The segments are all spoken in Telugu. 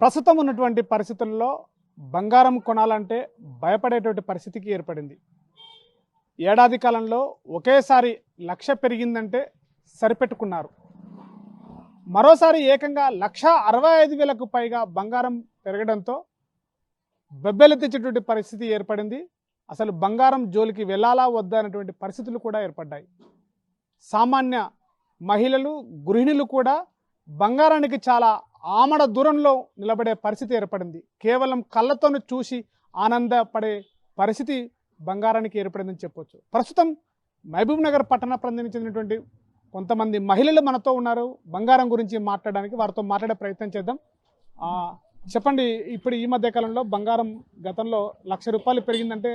ప్రస్తుతం ఉన్నటువంటి పరిస్థితుల్లో బంగారం కొనాలంటే భయపడేటువంటి పరిస్థితికి ఏర్పడింది. ఏడాది కాలంలో ఒకేసారి 1,00,000 పెరిగిందంటే సరిపెట్టుకున్నారు. మరోసారి ఏకంగా 1,65,000కు పైగా బంగారం పెరగడంతో బెబ్బెలెత్తించేటువంటి పరిస్థితి ఏర్పడింది. అసలు బంగారం జోలికి వెళ్ళాలా వద్దా అనేటువంటి పరిస్థితులు కూడా ఏర్పడ్డాయి. సామాన్య మహిళలు, గృహిణులు కూడా బంగారానికి చాలా ఆమడ దూరంలో నిలబడే పరిస్థితి ఏర్పడింది. కేవలం కళ్ళతోను చూసి ఆనందపడే పరిస్థితి బంగారానికి ఏర్పడిందని చెప్పొచ్చు. ప్రస్తుతం మహబూబ్ నగర్ పట్టణ ప్రాంతానికి చెందినటువంటి కొంతమంది మహిళలు మనతో ఉన్నారు. బంగారం గురించి మాట్లాడడానికి వారితో మాట్లాడే ప్రయత్నం చేద్దాం. చెప్పండి, ఇప్పుడు ఈ మధ్య కాలంలో బంగారం గతంలో ₹1,00,000 పెరిగిందంటే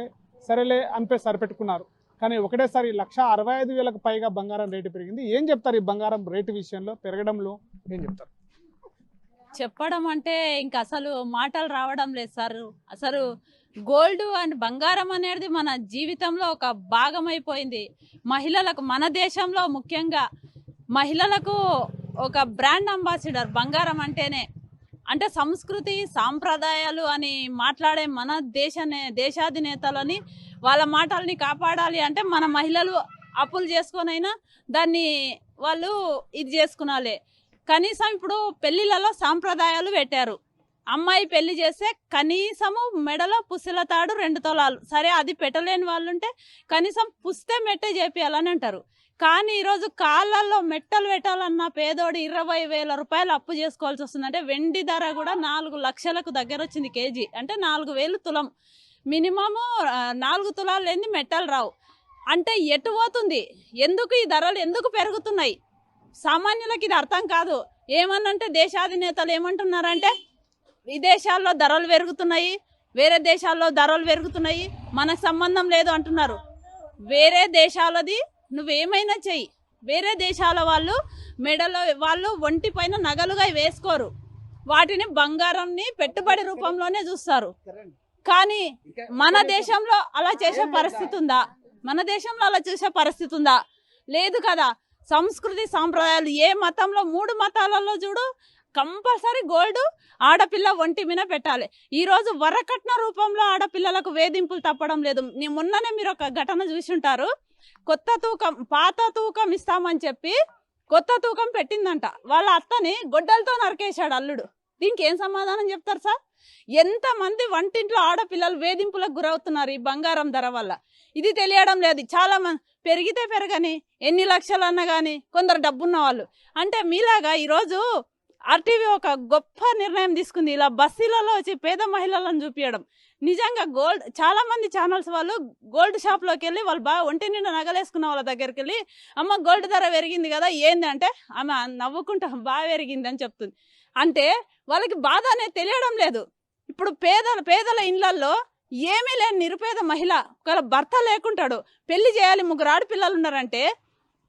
సరేలే అనిపే సరిపెట్టుకున్నారు. కానీ ఒకటేసారి 1,65,000కు పైగా బంగారం రేటు పెరిగింది. ఏం చెప్తారు ఈ బంగారం రేటు విషయంలో పెరగడంలో ఏం చెప్తారు? చెప్పడం అంటే ఇంకా అసలు మాటలు రావడం లేదు సార్. అసలు గోల్డ్ అండ్ బంగారం అనేది మన జీవితంలో ఒక భాగం అయిపోయింది. మహిళలకు, మన దేశంలో ముఖ్యంగా మహిళలకు ఒక బ్రాండ్ అంబాసిడర్ బంగారం అంటేనే. అంటే సంస్కృతి సాంప్రదాయాలు అని మాట్లాడే మన దేశాధినేతలని వాళ్ళ మాటల్ని కాపాడాలి అంటే మన మహిళలు అప్పులు చేసుకొనైనా దాన్ని వాళ్ళు ఇది చేసుకునాలి. కనీసం ఇప్పుడు పెళ్లిళ్ళలో సాంప్రదాయాలు పెట్టారు. అమ్మాయి పెళ్లి చేస్తే కనీసము మెడలో పుస్తల తాడు 2 తులాలు, సరే అది పెట్టలేని వాళ్ళు ఉంటే కనీసం పుస్తే మెట్టే చేపియాలని అంటారు. కానీ ఈరోజు కాళ్ళల్లో మెట్టలు పెట్టాలన్న పేదోడు 20,000 రూపాయలు అప్పు చేసుకోవాల్సి వస్తుంది. అంటే వెండి ధర కూడా 4 లక్షలకు దగ్గర వచ్చింది కేజీ, అంటే 4,000 తులం. మినిమము 4 తులాలు లేని మెట్టలు రావు. అంటే ఎటు పోతుంది? ఎందుకు ఈ ధరలు ఎందుకు పెరుగుతున్నాయి? సామాన్యులకు ఇది అర్థం కాదు. ఏమన్నంటే దేశాధినేతలు ఏమంటున్నారంటే విదేశాల్లో ధరలు పెరుగుతున్నాయి, వేరే దేశాల్లో ధరలు పెరుగుతున్నాయి, మనకు సంబంధం లేదు అంటున్నారు. వేరే దేశాలది నువ్వేమైనా చెయ్యి, వేరే దేశాల వాళ్ళు మెడలో వాళ్ళు ఒంటి పైన నగలుగా వేసుకోరు. వాటిని బంగారంని పెట్టుబడి రూపంలోనే చూస్తారు. కానీ మన దేశంలో అలా చేసే పరిస్థితి ఉందా? మన దేశంలో అలా చూసే పరిస్థితి ఉందా? లేదు కదా. సంస్కృతి సాంప్రదాయాలు ఏ మతంలో, 3 మతాలలో చూడు కంపల్సరీ గోల్డ్ ఆడపిల్ల ఒంటి మీద పెట్టాలి. ఈరోజు వరకట్న రూపంలో ఆడపిల్లలకు వేధింపులు తప్పడం లేదు. మొన్ననే మీరు ఒక ఘటన చూసి ఉంటారు. కొత్త తూకం, పాత తూకం ఇస్తామని చెప్పి కొత్త తూకం పెట్టిందంట. వాళ్ళ అత్తని గొడ్డలతో నరికేశాడు అల్లుడు. దీనికి ఏం సమాధానం చెప్తారు సార్? ఎంతమంది వంటింట్లో ఆడపిల్లలు వేధింపులకు గురవుతున్నారు ఈ బంగారం ధర వల్ల. ఇది తెలియడం లేదు. చాలా మంది పెరిగితే పెరగని, ఎన్ని లక్షలు అన్నా కానీ కొందరు డబ్బున్న వాళ్ళు. అంటే మీలాగా ఈరోజు ఆర్టీవీ ఒక గొప్ప నిర్ణయం తీసుకుంది, ఇలా బస్సులలో వచ్చి పేద మహిళలను చూపించడం. నిజంగా గోల్డ్, చాలా మంది ఛానల్స్ వాళ్ళు గోల్డ్ షాప్లోకి వెళ్ళి వాళ్ళు బాగా ఒంటి నిండా నగలేసుకున్న వాళ్ళ దగ్గరికి వెళ్ళి, అమ్మ గోల్డ్ ధర పెరిగింది కదా ఏంది అంటే ఆమె నవ్వుకుంటా బాగా పెరిగింది అని చెప్తుంది. అంటే వాళ్ళకి బాధ అనేది తెలియడం లేదు. ఇప్పుడు పేదల ఇళ్లలో ఏమీ లేని నిరుపేద మహిళ, ఒకవేళ భర్త లేకుంటాడు, పెళ్లి చేయాలి, 3 ఆడపిల్లలు ఉన్నారంటే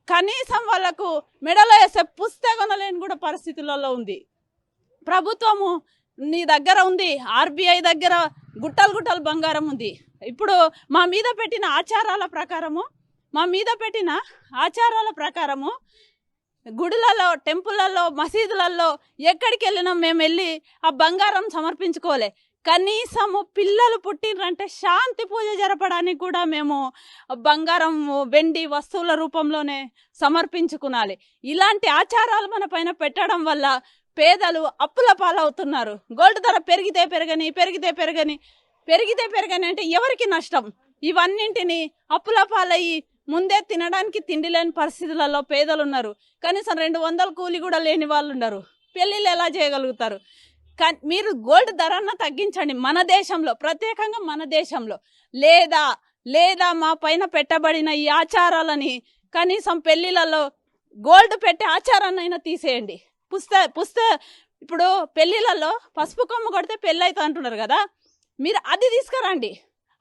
కనీసం వాళ్ళకు మెడలో వేసే పుస్తకం లేని కూడా పరిస్థితులలో ఉంది. ప్రభుత్వము నీ దగ్గర ఉంది, ఆర్బీఐ దగ్గర గుట్టలు బంగారం ఉంది. ఇప్పుడు మా మీద పెట్టిన ఆచారాల ప్రకారము గుడులలో, టెంపుల్లలో, మసీదులలో ఎక్కడికి వెళ్ళినా మేము వెళ్ళి ఆ బంగారం సమర్పించుకోలే. కనీసము పిల్లలు పుట్టినరంటే శాంతి పూజ జరపడానికి కూడా మేము బంగారం, వెండి వస్తువుల రూపంలోనే సమర్పించుకునాలి. ఇలాంటి ఆచారాలు మన పైన పెట్టడం వల్ల పేదలు అప్పుల పాలవుతున్నారు. గోల్డ్ ధర పెరిగితే పెరగని అంటే ఎవరికి నష్టం? ఇవన్నింటినీ అప్పుల పాలయ్యి ముందే తినడానికి తిండి లేని పరిస్థితులలో పేదలు ఉన్నారు. కనీసం 200 కూలి కూడా లేని వాళ్ళు ఉన్నారు. పెళ్ళిళ్ళు ఎలా చేయగలుగుతారు? కానీ మీరు గోల్డ్ ధరన్న తగ్గించండి మన దేశంలో, ప్రత్యేకంగా మన దేశంలో. లేదా మా పైన పెట్టబడిన ఈ ఆచారాలని కనీసం పెళ్లిళ్ళలో గోల్డ్ పెట్టే ఆచారాన్నైనా తీసేయండి. ఇప్పుడు పెళ్లిళ్ళలో పసుపు కొమ్ము కొడితే పెళ్ళి అవుతుంది అంటున్నారు కదా, మీరు అది తీసుకురండి,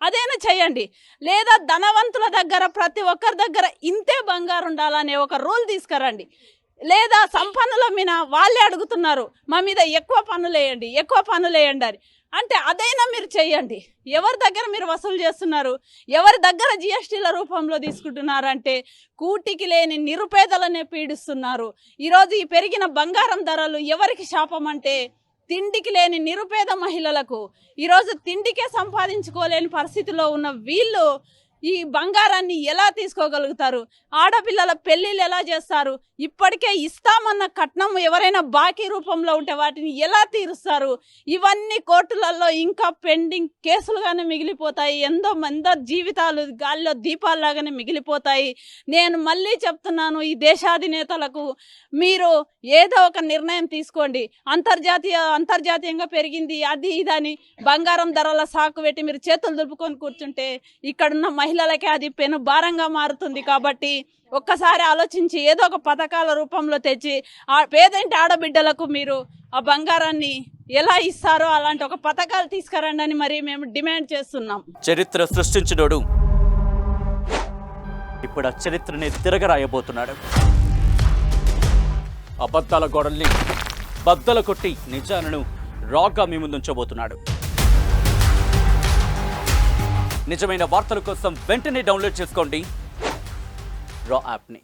అదైనా చేయండి. లేదా ధనవంతుల దగ్గర, ప్రతి ఒక్కరి దగ్గర ఇంతే బంగారు ఉండాలనే ఒక రూల్ తీసుకురండి. లేదా సంపన్నుల మీద వాళ్ళే అడుగుతున్నారు, మా మీద ఎక్కువ పన్నులు వేయండి అని. అంటే అదైనా మీరు చెయ్యండి. ఎవరి దగ్గర మీరు వసూలు చేస్తున్నారు? ఎవరి దగ్గర జిఎస్టీల రూపంలో తీసుకుంటున్నారంటే కూటికి లేని నిరుపేదలనే పీడిస్తున్నారు. ఈరోజు ఈ పెరిగిన బంగారం ధరలు ఎవరికి శాపం అంటే తిండికి లేని నిరుపేద మహిళలకు ఈరోజు తిండికే సంపాదించుకోలేని పరిస్థితిలో ఉన్న వీళ్ళు ఈ బంగారాన్ని ఎలా తీసుకోగలుగుతారు? ఆడపిల్లల పెళ్ళిళ్ళు ఎలా చేస్తారు? ఇప్పటికే ఇస్తామన్న కట్నం ఎవరైనా బాకీ రూపంలో ఉంటే వాటిని ఎలా తీరుస్తారు? ఇవన్నీ కోర్టులలో ఇంకా పెండింగ్ కేసులుగానే మిగిలిపోతాయి. ఎంతో జీవితాలు గాలిలో దీపాల్లాగానే మిగిలిపోతాయి. నేను మళ్ళీ చెప్తున్నాను, ఈ దేశాధినేతలకు మీరు ఏదో ఒక నిర్ణయం తీసుకోండి. అంతర్జాతీయంగా పెరిగింది అది ఇదని బంగారం ధరల సాకు పెట్టి మీరు చేతులు దులుపుకొని కూర్చుంటే ఇక్కడున్న మహిళలకే అది పెను భారంగా మారుతుంది. కాబట్టి ఒక్కసారి ఆలోచించి ఏదో ఒక పథకాల రూపంలో తెచ్చి ఆ పేదంటి ఆడబిడ్డలకు మీరు ఆ బంగారాన్ని ఎలా ఇస్తారో అలాంటి ఒక పథకాలు తీసుకురండి అని మరి మేము డిమాండ్ చేస్తున్నాం. చరిత్ర సృష్టించినోడు ఇప్పుడు ఆ చరిత్రని తిరగరాయబోతున్నాడు. అబద్ధాల గోడల్ని బద్దలు కొట్టి నిజాలను రాగా మీ ముందుంచబోతున్నాడు. నిజమైన వార్తల కోసం వెంటనే డౌన్లోడ్ చేసుకోండి రా యాప్ని.